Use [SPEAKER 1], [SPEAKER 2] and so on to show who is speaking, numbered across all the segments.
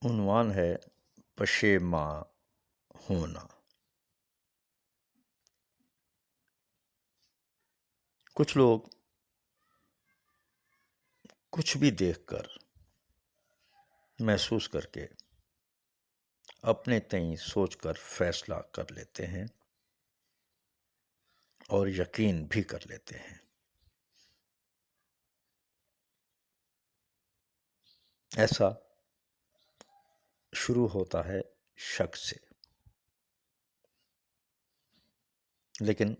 [SPEAKER 1] عنوان ہے پشیماں ہونا۔ کچھ لوگ کچھ بھی دیکھ کر، محسوس کر کے، اپنے تئیں سوچ کر فیصلہ کر لیتے ہیں اور یقین بھی کر لیتے ہیں۔ ایسا شروع ہوتا ہے شک سے، لیکن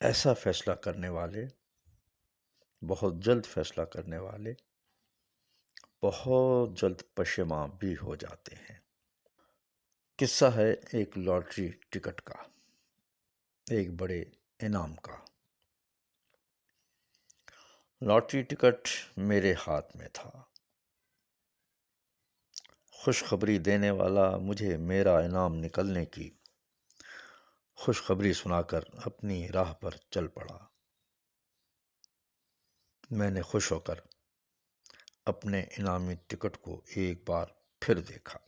[SPEAKER 1] ایسا فیصلہ کرنے والے، بہت جلد فیصلہ کرنے والے، بہت جلد پشیماں بھی ہو جاتے ہیں۔ قصہ ہے ایک لاٹری ٹکٹ کا، ایک بڑے انعام کا۔ لاٹری ٹکٹ میرے ہاتھ میں تھا۔ خوشخبری دینے والا مجھے میرا انعام نکلنے کی خوشخبری سنا کر اپنی راہ پر چل پڑا۔ میں نے خوش ہو کر اپنے انعامی ٹکٹ کو ایک بار پھر دیکھا۔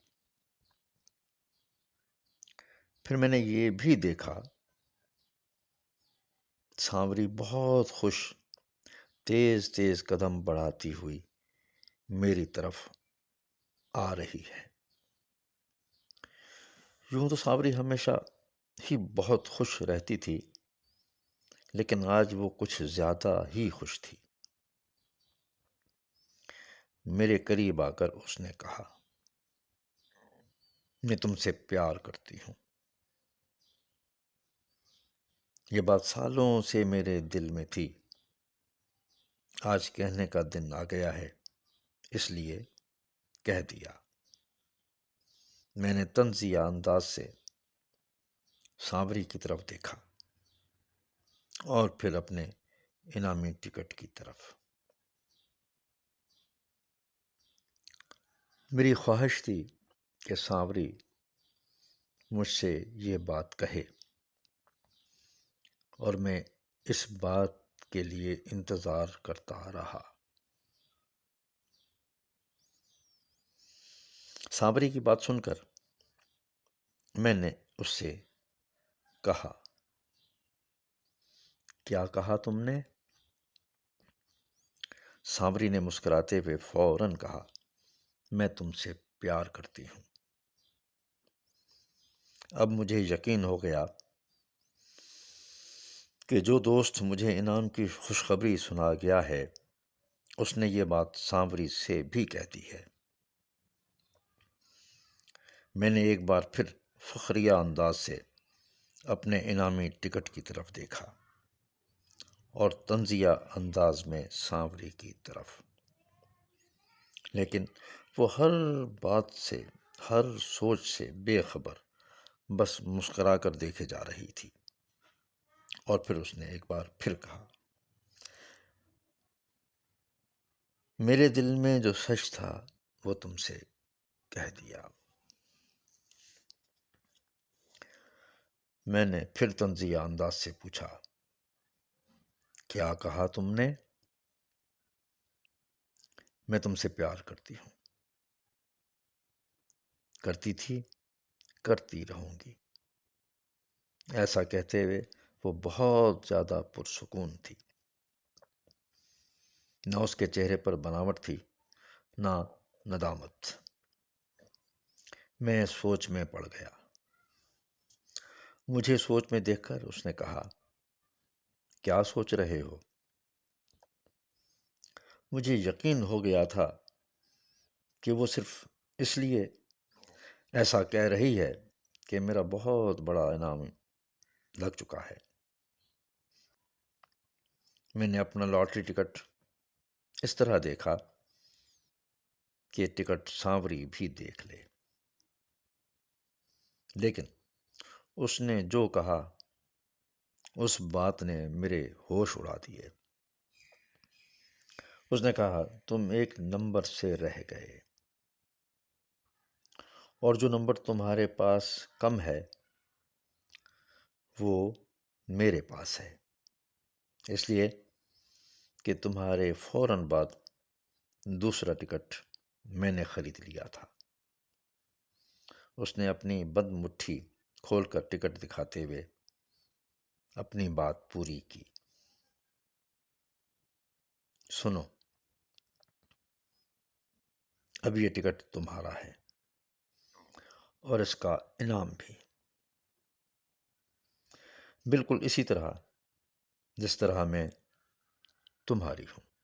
[SPEAKER 1] پھر میں نے یہ بھی دیکھا، سانوری بہت خوش تیز تیز قدم بڑھاتی ہوئی میری طرف آ رہی ہے۔ یوں تو سانوری ہمیشہ ہی بہت خوش رہتی تھی، لیکن آج وہ کچھ زیادہ ہی خوش تھی۔ میرے قریب آ کر اس نے کہا، میں تم سے پیار کرتی ہوں۔ یہ بات سالوں سے میرے دل میں تھی، آج کہنے کا دن آ گیا ہے، اس لیے کہہ دیا۔ میں نے طنزیہ انداز سے سانوری کی طرف دیکھا اور پھر اپنے انعامی ٹکٹ کی طرف۔ میری خواہش تھی کہ سانوری مجھ سے یہ بات کہے، اور میں اس بات کے لیے انتظار کرتا رہا۔ سانوری کی بات سن کر میں نے اس سے کہا، کیا کہا تم نے؟ سانوری نے مسکراتے ہوئے فوراً کہا، میں تم سے پیار کرتی ہوں۔ اب مجھے یقین ہو گیا کہ جو دوست مجھے انعام کی خوشخبری سنا گیا ہے، اس نے یہ بات سانوری سے بھی کہہ دی ہے۔ میں نے ایک بار پھر فخریہ انداز سے اپنے انعامی ٹکٹ کی طرف دیکھا اور طنزیہ انداز میں سانوری کی طرف، لیکن وہ ہر بات سے، ہر سوچ سے بے خبر، بس مسکرا کر دیکھے جا رہی تھی۔ اور پھر اس نے ایک بار پھر کہا، میرے دل میں جو سچ تھا وہ تم سے کہہ دیا۔ میں نے پھر طنزیہ انداز سے پوچھا، کیا کہا تم نے؟ میں تم سے پیار کرتی ہوں۔ کرتی تھی، کرتی رہوں گی۔ ایسا کہتے ہوئے وہ بہت زیادہ پرسکون تھی۔ نہ اس کے چہرے پر بناوٹ تھی، نہ ندامت۔ میں سوچ میں پڑ گیا۔ مجھے سوچ میں دیکھ کر اس نے کہا، کیا سوچ رہے ہو؟ مجھے یقین ہو گیا تھا کہ وہ صرف اس لیے ایسا کہہ رہی ہے کہ میرا بہت بڑا انعام لگ چکا ہے۔ میں نے اپنا لاٹری ٹکٹ اس طرح دیکھا کہ ٹکٹ سانوری بھی دیکھ لے، لیکن اس نے جو کہا اس بات نے میرے ہوش اڑا دیے۔ اس نے کہا، تم ایک نمبر سے رہ گئے، اور جو نمبر تمہارے پاس کم ہے وہ میرے پاس ہے، اس لیے کہ تمہارے فوراً بعد دوسرا ٹکٹ میں نے خرید لیا تھا۔ اس نے اپنی بند مٹھی کھول کر ٹکٹ دکھاتے ہوئے اپنی بات پوری کی۔ سنو، اب یہ ٹکٹ تمہارا ہے اور اس کا انعام بھی، بالکل اسی طرح جس طرح میں تمہاری ہوں۔